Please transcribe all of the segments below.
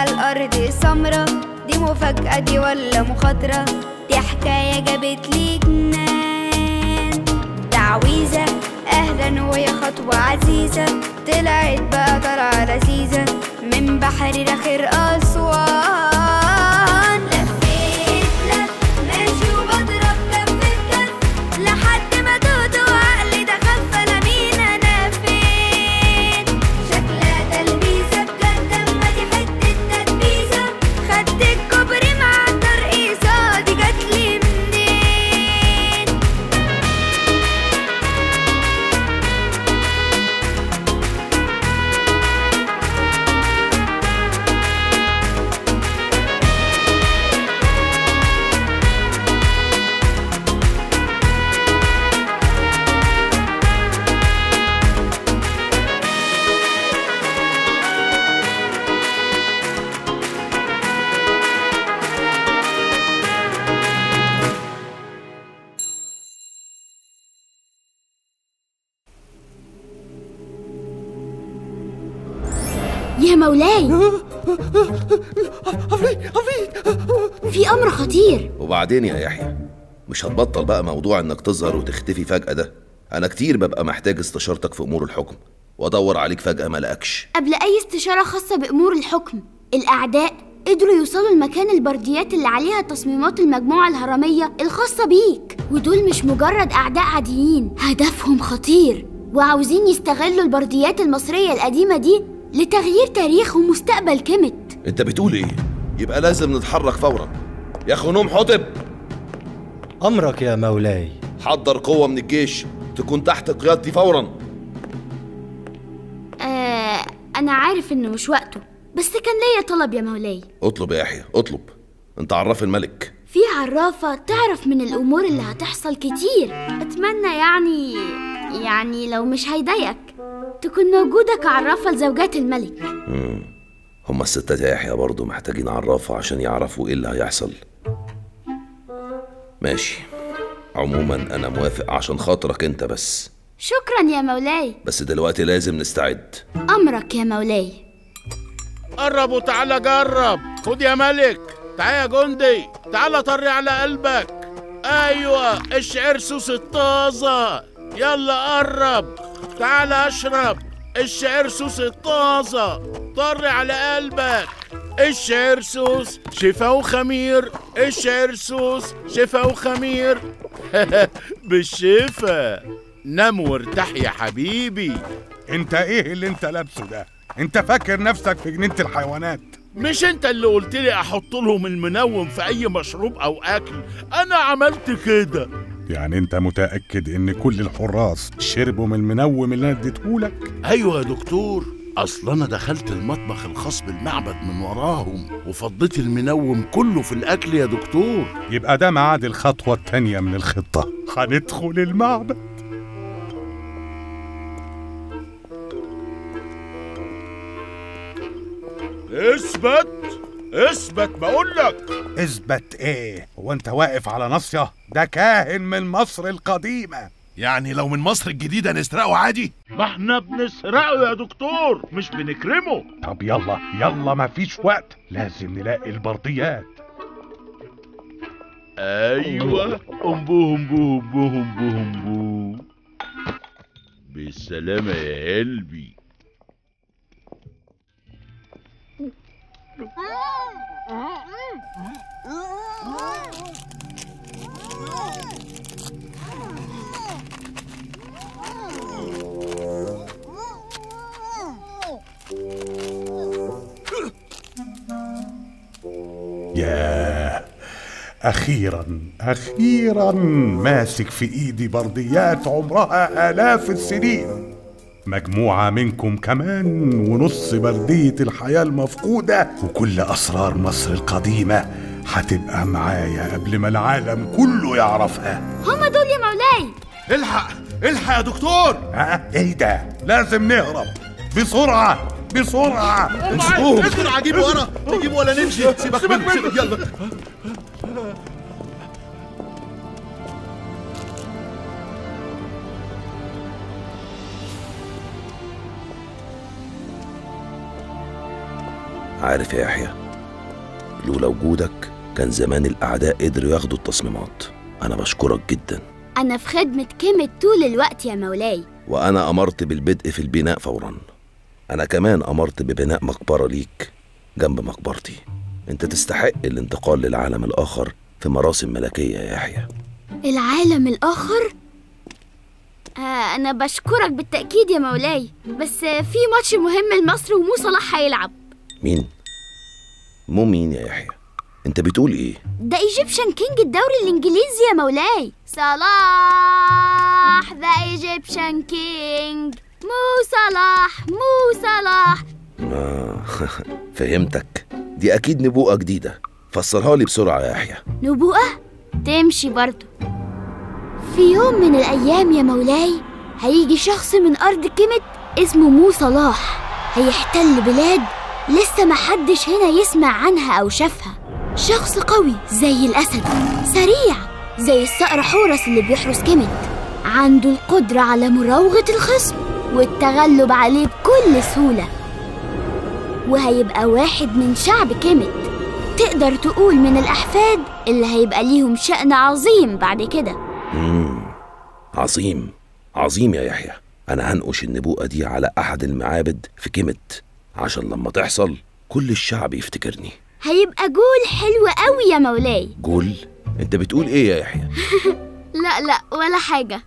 الأرض السمرا، دي مفاجأة دي ولا مخاطرة؟ دي حكاية جابت لي جنان، تعويذة أهلا ويا خطوة عزيزة، طلعت بقى طالعة لذيذة من بحر رخير أسوان. لفيت لف ماشي وبضرب كف بكف لحد ما تهت وعقلي ده خف، أنا مين أنا فين؟ شكلها تلبيسة بجد أما دي حتة تدبيسة، خدت الكوبري مع الترقيصة دي جاتلي منين؟ يا مولاي، في أمر خطير. وبعدين يا يحيى، مش هتبطل بقى موضوع انك تظهر وتختفي فجأة ده؟ انا كتير ببقى محتاج استشارتك في امور الحكم وادور عليك فجأة ما لاقكش. قبل أي استشارة خاصة بأمور الحكم، الأعداء قدروا يوصلوا لمكان البرديات اللي عليها تصميمات المجموعة الهرمية الخاصة بيك، ودول مش مجرد أعداء عاديين، هدفهم خطير وعاوزين يستغلوا البرديات المصرية القديمة دي لتغيير تاريخ ومستقبل كيميت. انت بتقول ايه؟ يبقى لازم نتحرك فورا. يا خنوم حطب، أمرك يا مولاي. حضر قوة من الجيش تكون تحت قيادتي فورا. أنا عارف إنه مش وقته، بس كان ليا طلب يا مولاي. اطلب يا يحيى اطلب، انت عراف الملك. في عرافة تعرف من الأمور اللي هتحصل كتير، أتمنى يعني لو مش هيضايقك تكون موجودة كعرافة لزوجات الملك. هما الستات يا يحيى برضه محتاجين عرافة عشان يعرفوا ايه اللي هيحصل. ماشي، عموما انا موافق عشان خاطرك انت بس. شكرا يا مولاي، بس دلوقتي لازم نستعد. أمرك يا مولاي. قرب وتعالى جرب. خد يا ملك، تعال يا جندي، تعالى طري على قلبك. ايوه الشعير سوس الطازة، يلا قرب تعالى اشرب الشعير سوس الطازة، طري على قلبك. الشعير سوس شفا وخمير، الشعير سوس شفا وخمير. بالشفا، نام وارتاح يا حبيبي. انت ايه اللي انت لابسه ده؟ انت فاكر نفسك في جنينة الحيوانات؟ مش انت اللي قلت لي احط لهم المنوم في اي مشروب او اكل؟ انا عملت كده. يعني انت متأكد ان كل الحراس شربوا من المنوم اللي انا اديتهولك؟ ايوه يا دكتور، اصل انا دخلت المطبخ الخاص بالمعبد من وراهم وفضيت المنوم كله في الاكل يا دكتور. يبقى ده ميعاد الخطوة التانية من الخطة، هندخل المعبد. اثبت بقولك. اثبت ايه؟ هو انت واقف على ناصية؟ ده كاهن من مصر القديمة. يعني لو من مصر الجديدة نسرقه عادي؟ ما احنا بنسرقه يا دكتور، مش بنكرمه. طب يلا مفيش وقت، لازم نلاقي البرديات. ايوه، امبو بالسلامة يا قلبي. ياه، أخيراً ماسك في إيدي برديات عمرها آلاف السنين. مجموعة منكم كمان ونص بردية الحياة المفقودة، وكل أسرار مصر القديمة هتبقى معايا قبل ما العالم كله يعرفها. هما دول يا مولاي. الحق يا دكتور. ايه ده؟ لازم نهرب بسرعة. امسكوهم. اسرع، جيب ورا، نجيب ولا نمشي. سيبك منه، يلا. عارف يا يحيى، لولا وجودك كان زمان الأعداء قدروا ياخدوا التصميمات. أنا بشكرك جدا. أنا في خدمة كيميت طول الوقت يا مولاي. وأنا أمرت بالبدء في البناء فورا. أنا كمان أمرت ببناء مقبرة ليك جنب مقبرتي. أنت تستحق الانتقال للعالم الآخر في مراسم ملكية يا يحيى. العالم الآخر؟ أنا بشكرك بالتأكيد يا مولاي، بس في ماتش مهم لمصر ومو صلاح هيلعب. مين؟ مين يا يحيى؟ أنت بتقول إيه؟ ده ايجيبشن كينج الدوري الإنجليزي يا مولاي. صلاح ذا ايجيبشن كينج. مو صلاح. فهمتك. دي أكيد نبوءة جديدة، فسرها لي بسرعة يا يحيى. نبوءة؟ تمشي برضو. في يوم من الأيام يا مولاي هيجي شخص من أرض كيميت اسمه مو صلاح، هيحتل بلاد لسه محدش هنا يسمع عنها أو شافها. شخص قوي زي الأسد، سريع زي الصقر حورس اللي بيحرس كيميت، عنده القدرة على مراوغة الخصم والتغلب عليه بكل سهولة، وهيبقى واحد من شعب كيميت، تقدر تقول من الأحفاد اللي هيبقى ليهم شأن عظيم بعد كده. عظيم يا يحيى. أنا هنقش النبوءة دي على أحد المعابد في كيميت عشان لما تحصل كل الشعب يفتكرني. هيبقى جول حلو قوي يا مولاي. جول؟ انت بتقول ايه يا يحيى؟ لا ولا حاجة.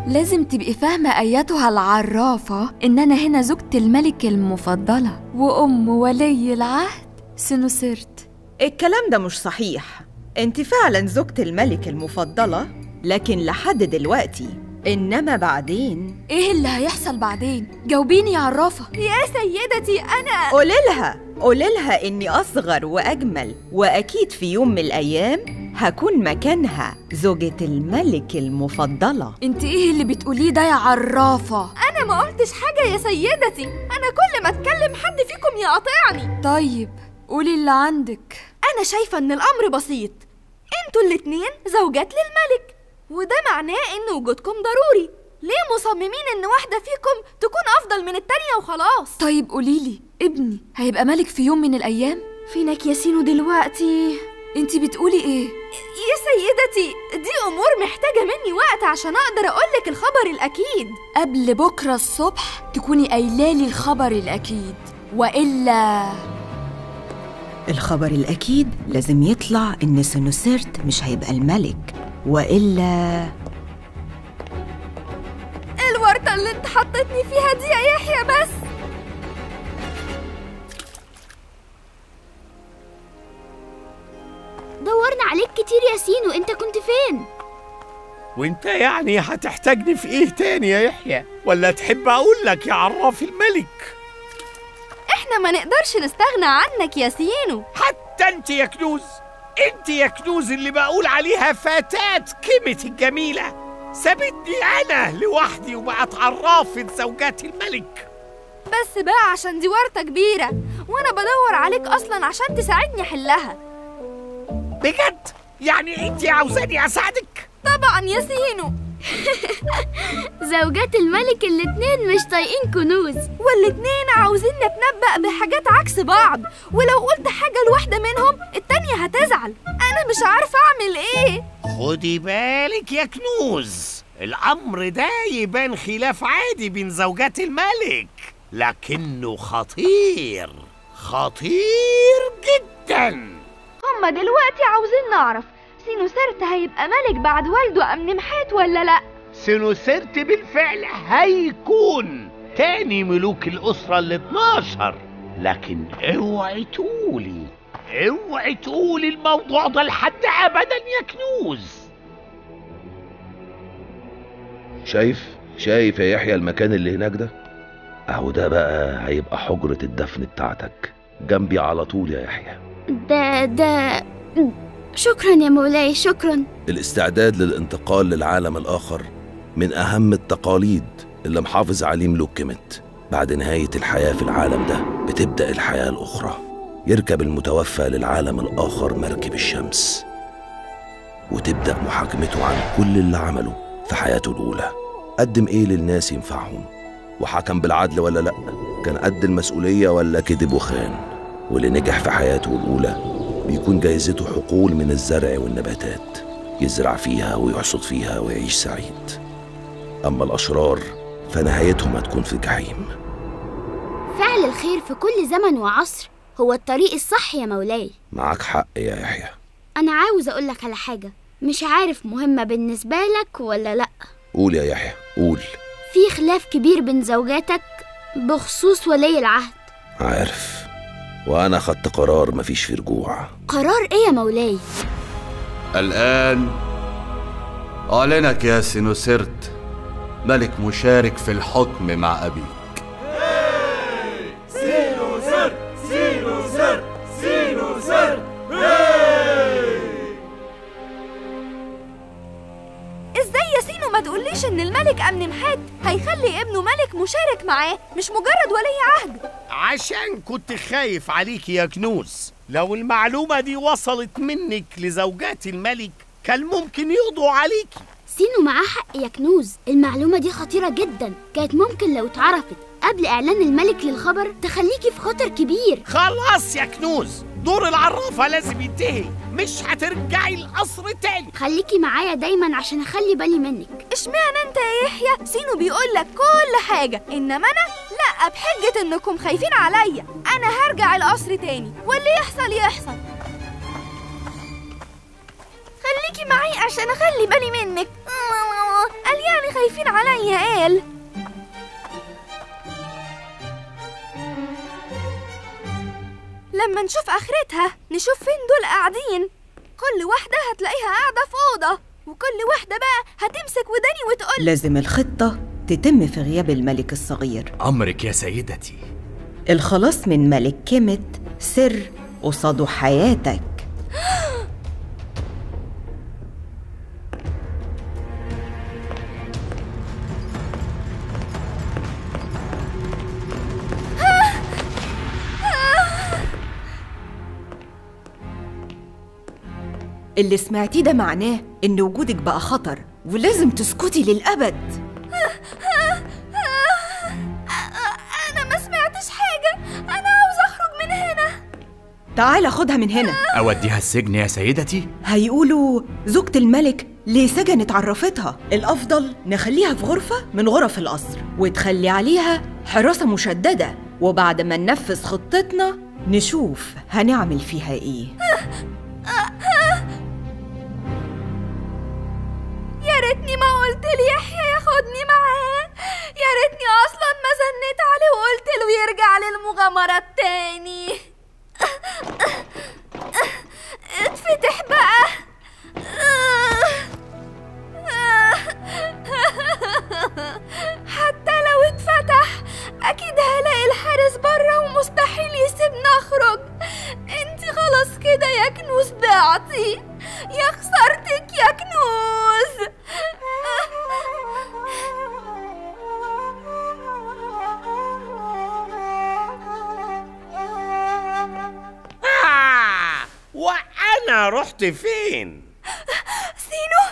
لازم تبقي فاهمة أيتها العرافة إن أنا هنا زوجة الملك المفضلة وأم ولي العهد سنوسرت. الكلام ده مش صحيح. انت فعلا زوجة الملك المفضلة، لكن لحد دلوقتي. إنما بعدين إيه اللي هيحصل بعدين؟ جاوبيني يا عرافة. يا سيدتي أنا قولي لها إني أصغر وأجمل، وأكيد في يوم من الأيام هكون مكانها زوجة الملك المفضلة. انت إيه اللي بتقوليه ده يا عرافة؟ أنا ما قلتش حاجة يا سيدتي، أنا كل ما أتكلم حد فيكم يقاطعني. طيب قولي اللي عندك. أنا شايفة إن الأمر بسيط، انتوا الاتنين زوجات للملك، وده معناه إن وجودكم ضروري. ليه مصممين إن واحدة فيكم تكون أفضل من التانية وخلاص؟ طيب قوليلي، ابني هيبقى ملك في يوم من الأيام؟ فينك يا سينو دلوقتي؟ انتي بتقولي ايه؟ يا سيدتي دي أمور محتاجة مني وقت عشان أقدر أقولك الخبر الأكيد. قبل بكرة الصبح تكوني قايلالي الخبر الأكيد، وإلا الخبر الأكيد لازم يطلع إن سنوسرت مش هيبقى الملك، وإلا الورطة اللي انت حطتني فيها دي يا يحيى. بس دورنا عليك كتير يا سينو، انت كنت فين؟ وانت يعني هتحتاجني في ايه تاني يا يحيى؟ ولا تحب اقول لك يا عراف الملك؟ احنا ما نقدرش نستغنى عنك يا سينو. حتى انت يا كنوز، انت يا كنوز اللي بقول عليها فتاة كيميت الجميلة، سابتني انا لوحدي وبقت عرافة زوجات الملك. بس بقى عشان دي ورطة كبيرة، وانا بدور عليك اصلا عشان تساعدني احلها. بجد؟ يعني انت عاوزاني اساعدك؟ طبعا يا سينو. زوجات الملك الاتنين مش طايقين كنوز، والاتنين عاوزين نتنبأ بحاجات عكس بعض، ولو قلت حاجة لواحدة منهم التانية هتزعل. أنا مش عارفة أعمل إيه. خدي بالك يا كنوز، الأمر ده يبان خلاف عادي بين زوجات الملك، لكنه خطير جدا. هما دلوقتي عاوزين نعرف سنوسرت هيبقى ملك بعد والده أمنمحات ولا لأ؟ سنوسرت بالفعل هيكون تاني ملوك الأسرة ال12، لكن اوعي تقولي الموضوع ده لحد أبدا يا كنوز. شايف يا يحيى المكان اللي هناك ده؟ اهو ده بقى هيبقى حجرة الدفن بتاعتك، جنبي على طول يا يحيى. ده شكرا يا مولاي، شكرا. الاستعداد للانتقال للعالم الآخر من أهم التقاليد اللي محافظ عليه ملوك كيميت. بعد نهاية الحياة في العالم ده بتبدأ الحياة الأخرى. يركب المتوفى للعالم الآخر مركب الشمس، وتبدأ محاكمته عن كل اللي عمله في حياته الأولى. قدم إيه للناس ينفعهم، وحكم بالعدل ولا لأ، كان قد المسؤولية ولا كذب وخان. واللي نجح في حياته الأولى بيكون جايزته حقول من الزرع والنباتات يزرع فيها ويحصد فيها ويعيش سعيد. أما الأشرار فنهايتهم هتكون في الجحيم. فعل الخير في كل زمن وعصر هو الطريق الصح يا مولاي. معاك حق يا يحيى. أنا عاوز أقولك على حاجة، مش عارف مهمة بالنسبة لك ولا لأ. قول يا يحيى قول. في خلاف كبير بين زوجاتك بخصوص ولي العهد. عارف، وأنا خدت قرار مفيش فيه رجوع. قرار إيه يا مولاي؟ الآن أعلنك يا سينوسرت ملك مشارك في الحكم مع أبيك. سينوسرت سينوسرت سينوسرت. ازاي يا سينو ما تقوليش ان الملك أمنمحات هيخلي ابنه ملك مشارك معاه مش مجرد ولي عهد؟ عشان كنت خايف عليك يا كنوز. لو المعلومة دي وصلت منك لزوجات الملك كان ممكن يقضوا عليكي. سينو معاه حق يا كنوز، المعلومة دي خطيرة جدا، كانت ممكن لو اتعرفت قبل إعلان الملك للخبر تخليكي في خطر كبير. خلاص يا كنوز، دور العرافة لازم ينتهي، مش هترجعي القصر تاني. خليكي معايا دايما عشان أخلي بالي منك. اشمعنى انت يا يحيى؟ سينو بيقولك كل حاجة، انما انا لا، بحجة انكم خايفين عليا. انا هرجع القصر تاني واللي يحصل يحصل. خليكي معي عشان اخلي بالي منك. قال يعني خايفين عليا قال. لما نشوف اخرتها نشوف فين دول قاعدين. كل واحدة هتلاقيها قاعدة في أوضة، وكل واحدة بقى هتمسك وداني وتقول لازم الخطة تتم في غياب الملك الصغير. أمرك يا سيدتي. الخلاص من ملك كيمت سر قصاده حياتك. اللي سمعتيه ده معناه إن وجودك بقى خطر ولازم تسكتي للأبد. أنا ما سمعتش حاجة، أنا عاوز أخرج من هنا. تعال خدها من هنا. أوديها السجن يا سيدتي؟ هيقولوا زوجة الملك ليه سجنت عرفتها. الأفضل نخليها في غرفة من غرف القصر وتخلي عليها حراسة مشددة، وبعد ما ننفذ خطتنا نشوف هنعمل فيها إيه. يا ريتني ما قلت ليحيى ياخدني معاه، يا ريتني اصلا ما زنيت عليه وقلت له يرجع للمغامرات تاني. اتفتح بقى. حتى لو اتفتح اكيد هلاقي الحارس بره ومستحيل يسيبني اخرج. انتي خلاص كده يا كنوز ضعتي، يا خسارتك يا كنوز. وأنا رحت فين؟ سينو،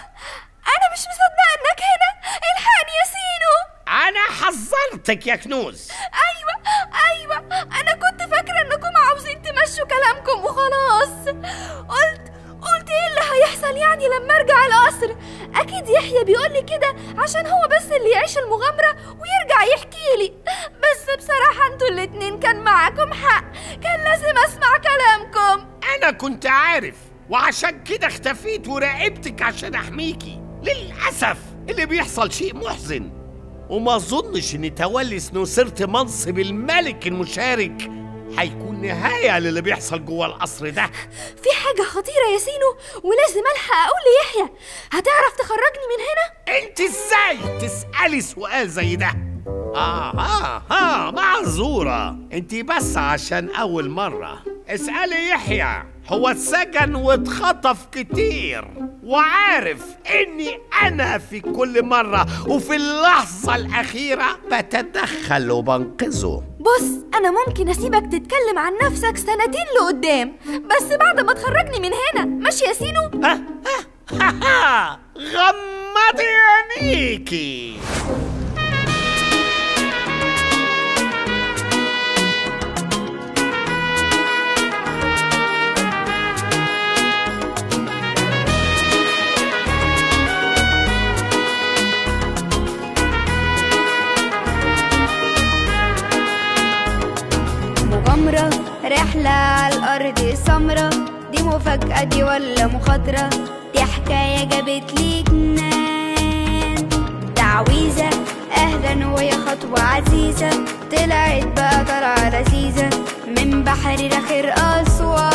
أنا مش مصدقة إنك هنا. الحقني يا سينو. أنا حذرتك يا كنوز. أيوة، أنا كنت فاكرة إنكم عاوزين تمشوا كلامكم وخلاص. قلت إيه اللي هيحصل يعني لما أرجع القصر؟ أكيد يحيى بيقولي كده عشان هو بس اللي يعيش المغامرة ويرجع يحكيلي. بس بصراحة انتوا الاتنين كان معاكم حق، كان لازم أسمع كلامكم. أنا كنت عارف، وعشان كده اختفيت وراقبتك عشان أحميكي. للأسف اللي بيحصل شيء محزن، وما أظنش إن تولي سنوسرت منصب الملك المشارك هيكون نهاية للي بيحصل جوه القصر ده. في حاجة خطيرة يا سينو ولازم ألحق أقول ليحيى. هتعرف تخرجني من هنا؟ أنت إزاي تسألي سؤال زي ده؟ معذورة، أنت بس عشان أول مرة. اسألي يحيى، هو اتسجن واتخطف كتير، وعارف إني أنا في كل مرة وفي اللحظة الأخيرة بتدخل وبنقذه. بص، أنا ممكن أسيبك تتكلم عن نفسك سنتين لقدام، بس بعد ما تخرجني من هنا، ماشي يا سينو؟ غمضي عينيكي. نملة على الأرض سمرة، دي مفاجأة دي ولا مخاطرة؟ دي حكاية جابت لي جنان. تعويذة أهلا ويا خطوة عزيزة، طلعت بقى طالعة لذيذة من بحر رخير أسوان.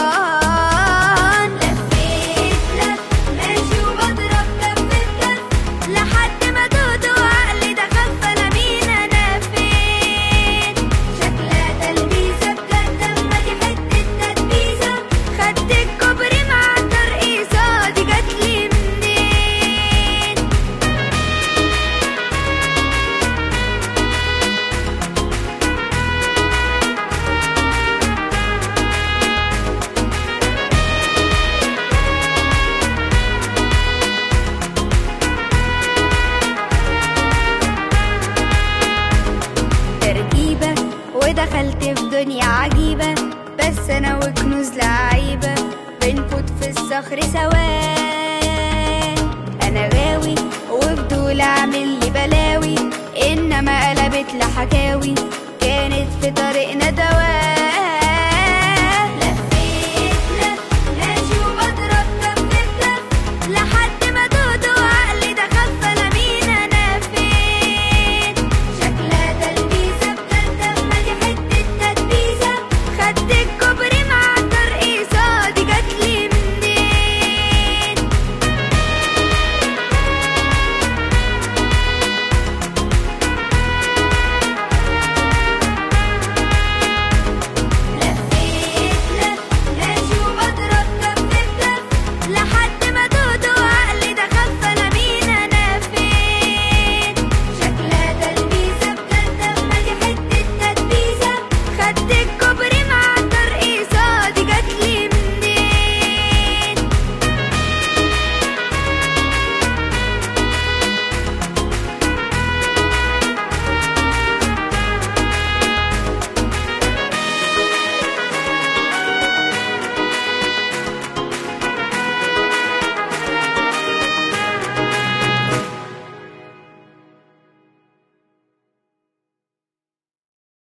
لفيت لف ماشي وبضرب كف بكف لحد ما تهت وعقلي ده خف. أنا مين أنا فين؟ شكلها تلبيسة بجد أما دي حتة تدبيسة. خدت الكوبري مع الترقيصة دي جاتلي منين؟ تركيبة ودخلت في دنيا عجيبة، بس أنا وكنوز لعيبة بنفوت في الصخر سوا. أنا غاوي وفضول أعمل لي بلاوي، إنما قلبت لحكاوي كانت في طريقنا دواء.